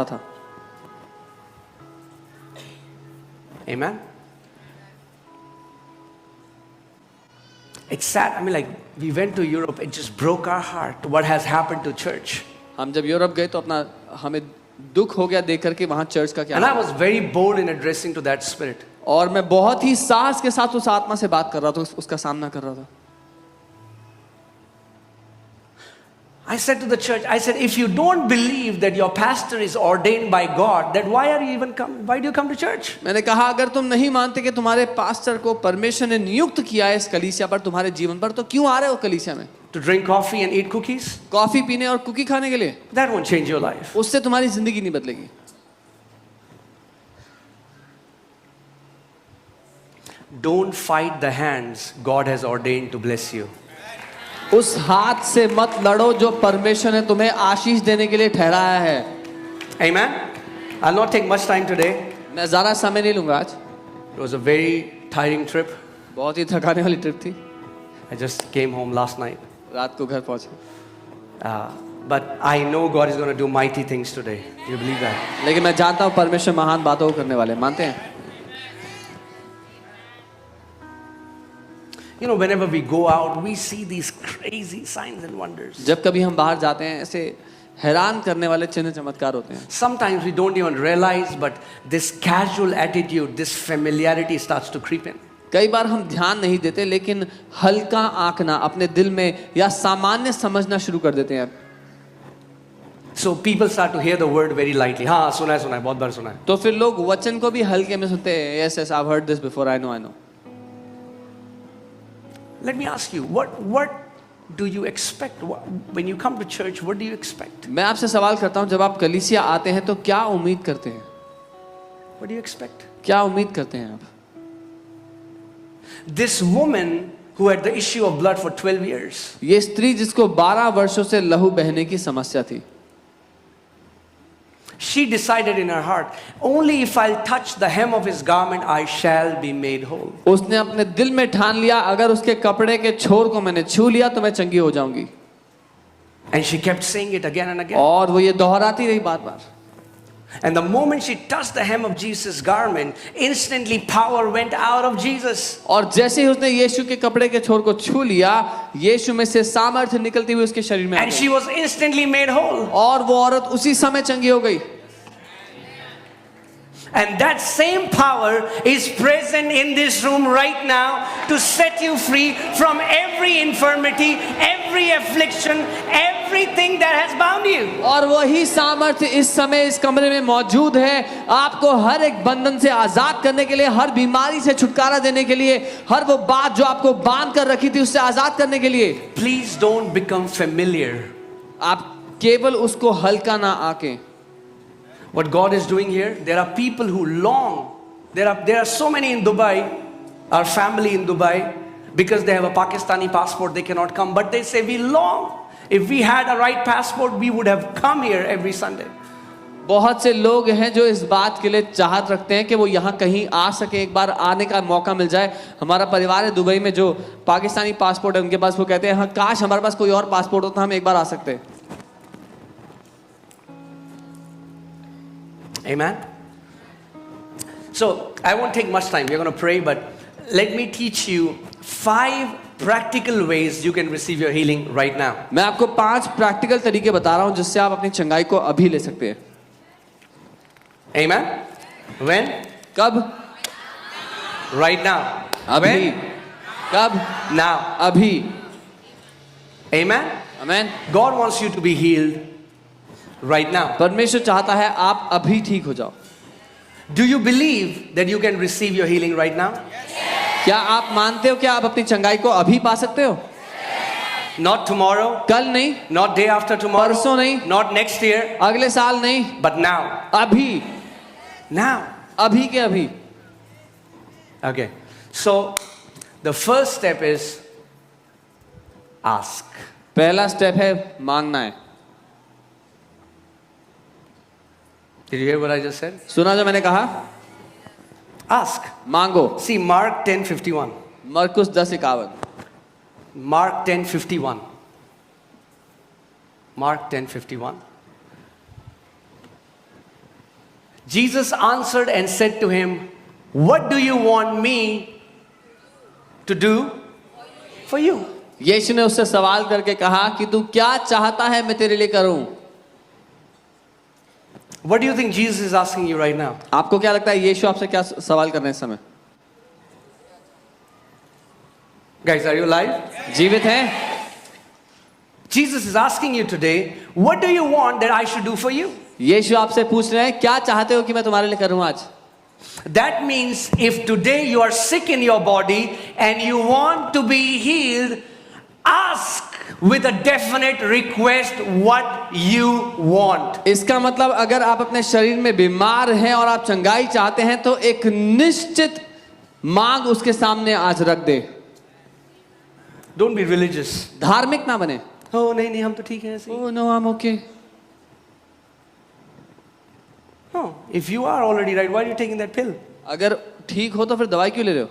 था। Amen. It's sad. I mean, like, we went to Europe, it just broke our heart what has happened to church. हम जब Europe गए तो अपना हमें दुख हो गया देख करके वहाँ चर्च का क्या। And I was very bold in addressing to that spirit. और मैं बहुत ही साहस के साथ उस आत्मा से बात कर रहा था, उसका सामना कर रहा था। I said to the church, I said, if you don't believe that your pastor is ordained by God, then why do you come to church? मैंने कहा अगर तुम नहीं मानते कि तुम्हारे पास्टर को परमेश्वर ने नियुक्त किया है इस कलीसिया पर, तुम्हारे जीवन पर, तो क्यों आ रहे हो कलीसिया में? To drink coffee and eat cookies? Coffee पीने और कुकी खाने के लिए? That won't change your life. उससे तुम्हारी जिंदगी नहीं बदलेगी। Don't fight the hands God has ordained to bless you. उस हाथ से मत लड़ो जो परमेश्वर ने तुम्हें आशीष देने के लिए ठहराया है। Amen. I'll not take much time today. मैं ज़्यादा समय नहीं लूँगा आज। It was a very tiring trip. बहुत ही थकाने वाली ट्रिप थी। I just came home last night. रात को घर पहुँचे। But I know God is going to do mighty things today. Do you believe that? लेकिन मैं जानता हूँ परमेश्वर महान बातों को करने वाले हैं। मानते हैं? You know, whenever we go out, we see these crazy signs and wonders. जब कभी हम बाहर जाते हैं ऐसे हैरान करने वाले चिन्ह चमत्कार होते हैं। Sometimes we don't even realize, but this casual attitude, this familiarity starts to creep in. कई बार हम ध्यान नहीं देते लेकिन हल्का आंकना अपने दिल में या सामान्य समझना शुरू कर देते हैं। So people start to hear the word very lightly. हाँ सुना है बहुत बार सुना है। तो फिर लोग वचन को भी हल्के में सुनते हैं। Yes, yes, I've heard this before. I know. Let me ask you, what do you expect when you come to church? What do you expect? मैं आपसे सवाल करता हूँ, जब आप कलीसिया आते हैं तो क्या उम्मीद करते हैं? What do you expect? क्या उम्मीद करते हैं आप? This woman who had the issue of blood for 12 years. ये स्त्री जिसको 12 वर्षों से लहू बहने की समस्या थी। She decided in her heart, only if I'll touch the hem of his garment, I shall be made whole. उसने अपने दिल में ठान लिया, अगर उसके कपड़े के छोर को मैंने छू लिया तो मैं चंगी हो जाऊंगी। And she kept saying it again and again. और वो ये दोहराती रही बार बार। And the moment she touched the hem of Jesus' garment, instantly power went out of Jesus. और जैसे ही उसने यीशु के कपड़े के छोर को छू लिया, यीशु में से सामर्थ्य निकलती हुई उसके शरीर में आ And गई। she was instantly made whole. और वो औरत उसी समय चंगी हो गई। And that same power is present in this room right now to set you free from every infirmity, every affliction, everything that has bound you. और वही सामर्थ्य इस समय इस कमरे में मौजूद है, आपको हर एक बंधन से आजाद करने के लिए, हर बीमारी से छुटकारा देने के लिए, हर वो बात जो आपको बांध कर रखी थी उससे आजाद करने के लिए। Please don't become familiar. आप केवल उसको हल्का ना आके। What God is doing here, there are people who long. There are so many in Dubai, our family in Dubai, because they have a Pakistani passport, they cannot come. But they say we long. If we had a right passport, we would have come here every Sunday. बहुत से लोग हैं जो इस बात के लिए चाहत रखते हैं कि वो यहाँ कहीं आ सके, एक बार आने का मौका मिल जाए। हमारा परिवार है दुबई में जो पाकिस्तानी पासपोर्ट है उनके पास, वो कहते हैं हाँ काश हमारे पास कोई और पासपोर्ट होता, हम एक बार आ सकते। Amen. So I won't take much time. We're going to pray, but let me teach you 5 practical ways you can receive your healing right now. मैं आपको 5 प्रैक्टिकल तरीके बता रहा हूँ जिससे आप अपनी चंगाई को अभी ले सकते हैं। Amen. When? कब? Right now. अभी। When? कब? Now. अभी। Amen. Amen. God wants you to be healed right now. परमेश्वर चाहता है आप अभी ठीक हो जाओ। Do you believe that you can receive your healing right now? क्या आप मानते हो कि आप अपनी चंगाई को अभी पा सकते हो? Not tomorrow, कल नहीं, not day after tomorrow, परसों नहीं, not next year, अगले साल नहीं, but now. अभी। Now. अभी के अभी। Okay. So the first step is ask. पहला स्टेप है मांगना है। Did you hear what I just said? सुना जो मैंने कहा? Ask. मांगो। See Mark 10:51. मरकुस 10:51। Mark 10:51. Mark 10:51. Jesus answered and said to him, "What do you want me to do for you?" यीशु ने उससे सवाल करके कहा कि तू क्या चाहता है मैं तेरे लिए करूं? What do you think Jesus is asking you right now? आपको क्या लगता है यीशु आपसे क्या सवाल कर रहे हैं इस समय? Guys, are you alive? जीवित हैं? Jesus is asking you today, what do you want that I should do for you? यीशु आपसे पूछ रहे हैं क्या चाहते हो कि मैं तुम्हारे लिए करूं आज? That means if today you are sick in your body and you want to be healed, ask with a definite request what you want. इसका मतलब अगर आप अपने शरीर में बीमार हैं और आप चंगाई चाहते हैं तो एक निश्चित मांग उसके सामने आज रख दे। Don't be religious. धार्मिक ना बने। Oh, नहीं हम तो ठीक हैं ऐसे ही। Oh no, I'm okay. No, if you are already right, why are you taking that pill? अगर ठीक हो तो फिर दवाई क्यों ले रहे हो?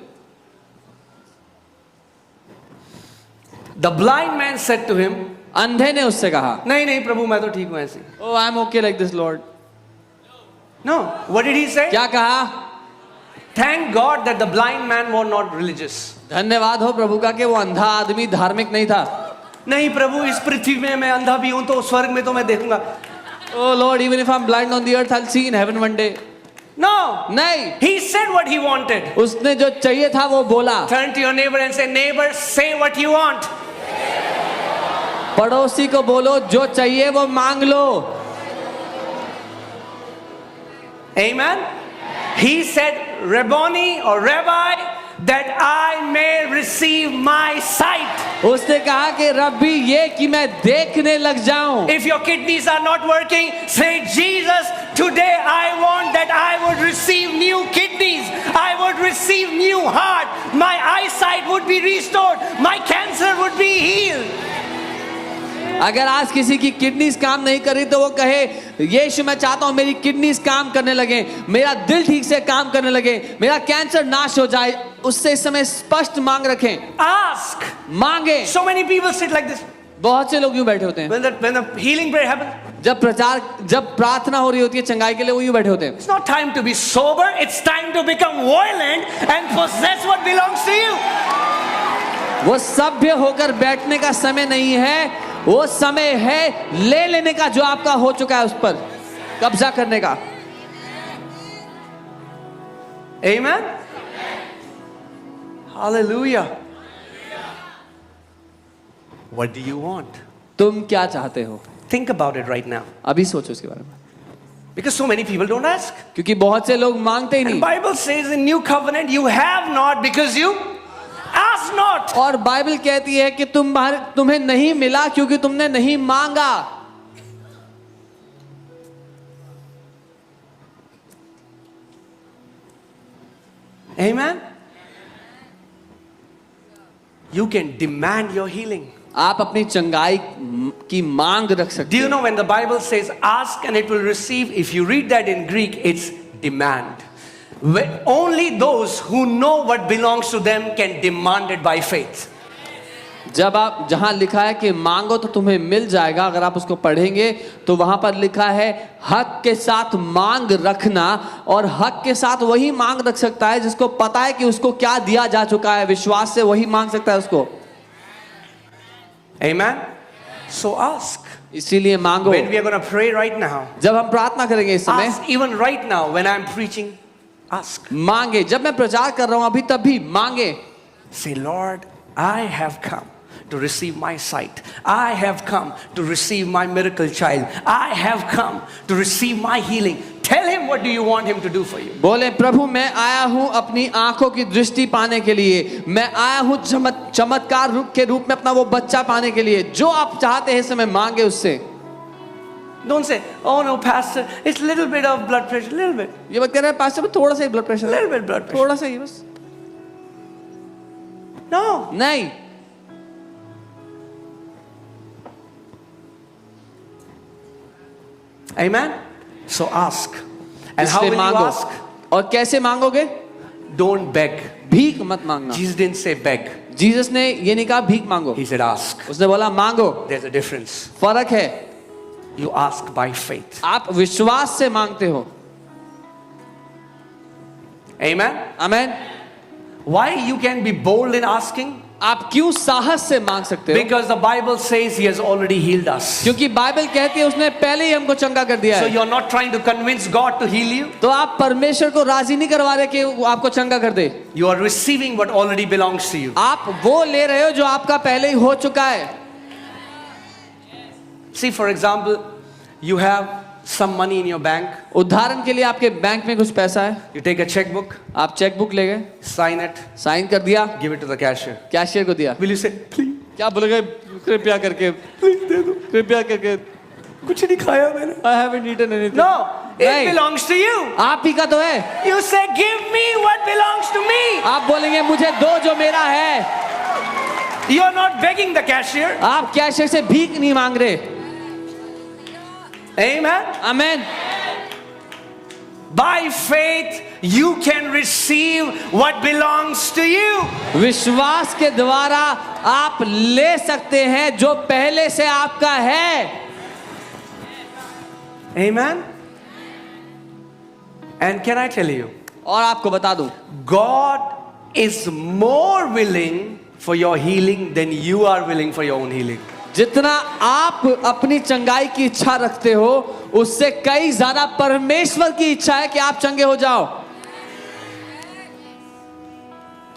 The blind man said to him, अंधे ने उससे कहा, नहीं प्रभु मैं तो ठीक हूं ऐसे ही। Oh, I'm okay like this, Lord. No, what did he say? क्या कहा? Thank God that the blind man was not religious. धन्यवाद हो प्रभु का कि वो अंधा आदमी धार्मिक नहीं था। नहीं प्रभु इस पृथ्वी में मैं अंधा भी हूं तो स्वर्ग में तो मैं देखूंगा। Oh Lord, even if I'm blind on the earth, I'll see in heaven one day. No, नहीं, he said what he wanted. उसने जो चाहिए था वो बोला। Turn to your neighbor and say, neighbor, say what you want. पड़ोसी को बोलो जो चाहिए वो मांग लो। Amen. He said, Rabboni or Rabbi, that I may receive my sight. उसने कहा कि रब्बी ये कि मैं देखने लग जाऊं। If your kidneys are not working, say, Jesus, today I want that I would receive new kidneys. I would receive new heart. My eyesight would be restored. My cancer would be healed. अगर आज किसी की kidneys काम नहीं कर रही तो वो कहे यीशु मैं चाहता हूं मेरी किडनीज काम करने लगे, मेरा दिल ठीक से काम करने लगे, मेरा कैंसर नाश हो जाए। उससे इस समय स्पष्ट मांग रखें। Ask. मांगे। So many people sit like this. बहुत से लोग यूं बैठे होते हैं। When the healing prayer happens, जब प्रार्थना हो रही होती है चंगाई के लिए वो यूं बैठे होते हैं। it's not time to be sober. It's time to become violent and possess what belongs to you. वो सभ्य होकर बैठने का समय नहीं है, वो समय है ले लेने का जो आपका हो चुका है, उस पर कब्जा करने का। Amen. Hallelujah. What do you want? तुम क्या चाहते हो? Think about it right now. अभी सोचो इसके बारे में। Because so many people don't ask. क्योंकि बहुत से लोग मांगते ही And नहीं। Bible says in New Covenant, you have not because you ask not. और बाइबल कहती है कि तुम्हें नहीं मिला क्योंकि तुमने नहीं मांगा। Amen. You can demand your healing. आप अपनी चंगाई की मांग रख सकते Do you हैं। know when the Bible says ask and it will receive, if you read that in Greek, it's demand. Only those who know what belongs to them can demand it by faith. जब आप जहां लिखा है कि मांगो तो तुम्हें मिल जाएगा, अगर आप उसको पढ़ेंगे तो वहां पर लिखा है हक के साथ मांग रखना, और हक के साथ वही मांग रख सकता है जिसको पता है कि उसको क्या दिया जा चुका है। विश्वास से वही मांग सकता है उसको। Amen. So ask. इसीलिए मांगो। When we are going to pray right now, जब हम प्रार्थना करेंगे इस समय, ask. Even right now when I'm preaching, ask. मांगे। जब मैं प्रचार कर रहा हूं अभी तब भी मांगे। Say, Lord, I have come to receive my sight. I have come to receive my miracle child. I have come to receive my healing. Tell him what do you want him to do for you. बोले प्रभु मैं आया हूं अपनी आंखों की दृष्टि पाने के लिए, मैं आया हूं चमत्कार रूप के रूप में अपना वो बच्चा पाने के लिए। जो आप चाहते हैं इस समय मांगे उससे। Don't say, oh no, pastor, it's a little bit of blood pressure, little bit. ये मत कह रहे पास्टर थोड़ा सा ही blood pressure, Little bit blood pressure. थोड़ा सा ही बस। No. नहीं, Amen. So ask. And how will इसलिए you मांगो। ask? और कैसे मांगोगे? Don't beg. भीख मत मांगना। Jesus didn't say beg. Jesus ने ये नहीं कहा भीख मांगो, He said ask. उसने बोला मांगो। There's a difference. फर्क है। You ask by faith. आप विश्वास से मांगते हो। Amen. Amen. Why you can be bold in asking? आप क्यों साहस से मांग सकते हो? Because the Bible says He has already healed us. क्योंकि बाइबल कहती है उसने पहले ही हमको चंगा कर दिया So है। you're not trying to convince God to heal you. तो आप परमेश्वर को राजी नहीं करवा रहे कि वो आपको चंगा कर दे। You are receiving what already belongs to you. आप वो ले रहे हो जो आपका पहले ही हो चुका है। See, for example, you have some money in your bank. उदाहरण के लिए आपके बैंक में कुछ पैसा है, You take a checkbook, आप चेक बुक ले गए, sign it, साइन कर दिया, give it to the cashier. Cashier को दिया। Will you say, please? क्या बोलेगा? कृपया करके, Please दे दो. कृपया करके। कुछ नहीं खाया मैंने. I haven't eaten anything. No, it नहीं। belongs to you. आप ही का तो है। You say, give me what belongs to me. आप बोलेंगे मुझे दो जो मेरा है। You're not begging the cashier. आप कैशियर से भीख नहीं मांग रहे। Amen. Amen. By faith, you can receive what belongs to you. विश्वास के द्वारा आप ले सकते हैं जो पहले से आपका है। Amen. And can I tell you, और आपको बता दूं, God is more willing for your healing than you are willing for your own healing. जितना आप अपनी चंगाई की इच्छा रखते हो उससे कई ज्यादा परमेश्वर की इच्छा है कि आप चंगे हो जाओ।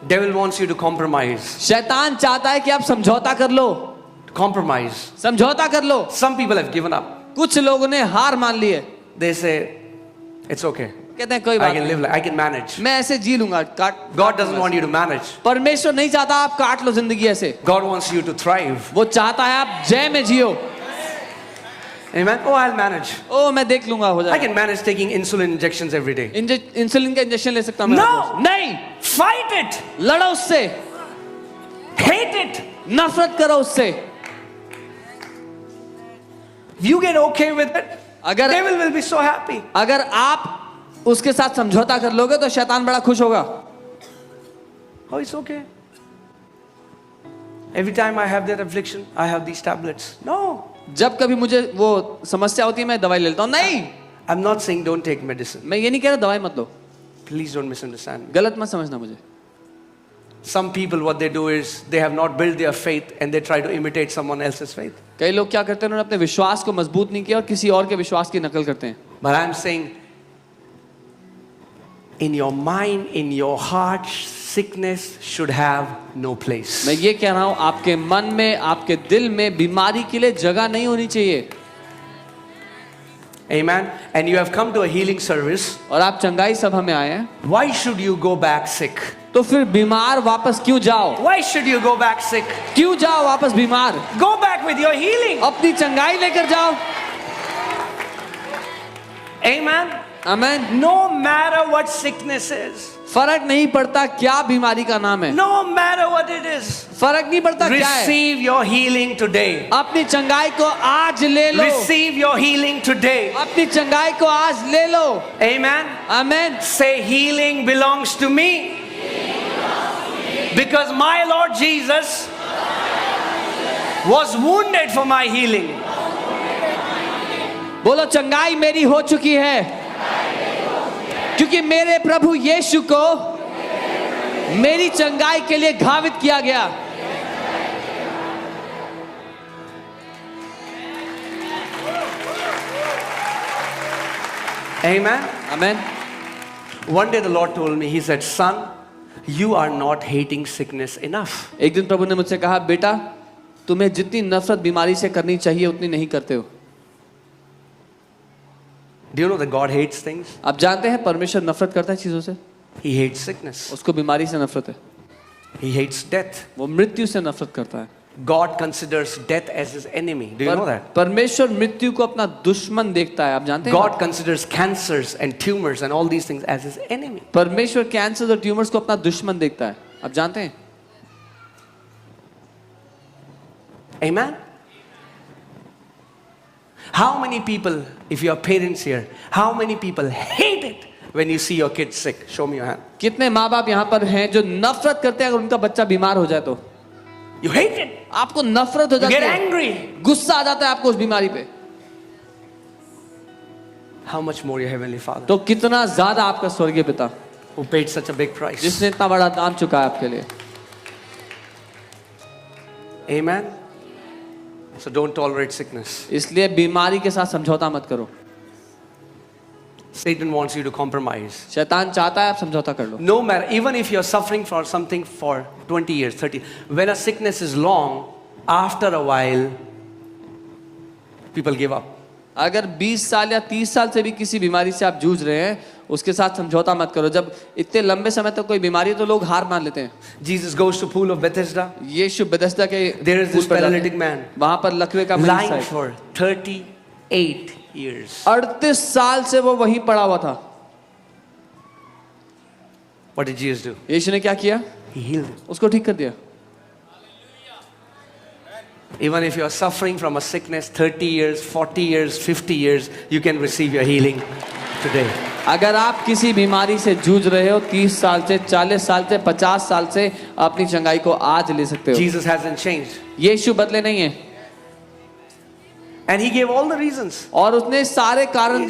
Devil wants you to compromise. शैतान चाहता है कि आप समझौता कर लो, Compromise. समझौता कर लो। Some people have given up. कुछ लोगों ने हार मान ली है, They say, it's okay. कहते हैं कोई I बात can नहीं, live like, I can manage. मैं ऐसे जी लूंगा। God doesn't want you to manage. परमेश्वर नहीं चाहता आप काट लो जिंदगी ऐसे, God wants you to thrive. वो चाहता है आप जय में जियो। Amen. Oh, I'll manage. ओ मैं देख लूंगा, हो I जाएगा। can manage taking insulin injections every day. Insulin का इंजेक्शन ले सकता हूं मैं। No! नहीं, Fight it. लड़ो उससे, Hate it. नफरत करो उससे। If you get okay with it, अगर devil will be so happy. अगर आप उसके साथ समझौता कर लोगे तो शैतान बड़ा खुश होगा। Oh, it's okay. Every time I have that affliction, I have these tablets. No. जब कभी मुझे वो समस्या होती है मैं दवाई ले लेता हूँ। नहीं, I'm not saying don't take medicine. मैं ये नहीं कह रहा दवाई मत लो, Please don't misunderstand. गलत मत समझना मुझे। Some people, what they do is they have not built their faith and they try to imitate someone else's faith. कई लोग क्या करते हैं, उन्होंने अपने विश्वास को मजबूत नहीं किया और किसी और के विश्वास की नकल करते हैं। But I'm saying, in your mind, in your heart, sickness should have no place. मैं ये कह रहा हूँ आपके मन में, आपके दिल में बीमारी के लिए जगह नहीं होनी चाहिए। Amen. And you have come to a healing service. और आप चंगाई सभा में आए हैं, Why should you go back sick? तो फिर बीमार वापस क्यों जाओ? Why should you go back sick? क्यों जाओ वापस बीमार? Go back with your healing. अपनी चंगाई लेकर जाओ। Amen. Amen. No matter what sickness is, फर्क नहीं पड़ता क्या बीमारी का नाम है, no matter what it is, फर्क नहीं पड़ता क्या है, receive your healing today. अपनी चंगाई को आज ले लो। Receive your healing today. अपनी चंगाई को आज ले लो। Amen. Amen. Say, healing belongs to me. Because my Lord Jesus was wounded for my healing. बोलो चंगाई मेरी हो चुकी है क्योंकि मेरे प्रभु यीशु को मेरी चंगाई के लिए घावित किया गया। Amen. Amen. One day the Lord told me, He said, son, you are not hating sickness enough. एक दिन प्रभु ने मुझसे कहा, बेटा तुम्हें जितनी नफरत बीमारी से करनी चाहिए उतनी नहीं करते हो। Do you know that God hates things? आप जानते हैं परमेश्वर नफरत करता है चीजों से, He hates sickness. उसको बीमारी से नफरत है, He hates death. वो मृत्यु से नफरत करता है। God considers death as His enemy. Do you know that? परमेश्वर मृत्यु को अपना दुश्मन देखता है, आप जानते हैं? God considers cancers and tumors and all these things as His enemy. परमेश्वर कैंसर और ट्यूमर्स को अपना दुश्मन देखता है, आप जानते हैं? Amen. How many people, if you are parents here, how many people hate it when you see your kid sick? Show me your hand. कितने माँ बाप यहाँ पर हैं जो नफरत करते हैं अगर उनका बच्चा बीमार हो जाए तो? You hate it. आपको नफरत हो You जाती get है, angry. गुस्सा आ जाता है आपको उस बीमारी पे। How much more your heavenly Father? तो कितना ज्यादा आपका स्वर्गीय पिता? who paid such a big price. जिसने इतना बड़ा दाम चुकाया आपके लिए। Amen. So don't tolerate sickness. इसलिए बीमारी के साथ समझौता मत करो। Satan wants you to compromise. शैतान चाहता है आप समझौता कर लो। No matter, even if you're suffering for something for 20 years, 30, when a sickness is long, after a while, people give up. अगर 20 साल या 30 साल से भी किसी बीमारी से आप जूझ रहे हैं, उसके साथ समझौता मत करो। जब इतने लंबे समय तक कोई बीमारी है तो लोग हार मान लेते हैं। Jesus goes to pool of Bethesda. Yeshu Bethesda के There is this पूल पर जाते हैं। paralytic man वहां पर लकवे का मरीज lying है। for 38 years. 38 साल से वो वहीं पड़ा हुआ था। What did Jesus do? यीशु ने क्या किया? He healed him. उसको ठीक कर दिया। Even if you are suffering from a sickness 30 years, 40 years, 50 years, you can receive your healing today. अगर आप किसी बीमारी से जूझ रहे हो 30 साल से, 40 साल से, 50 साल से, अपनी चंगाई को आज ले सकते हो। Jesus hasn't changed. यीशु बदले नहीं है And he gave all the reasons. और उसने सारे कारण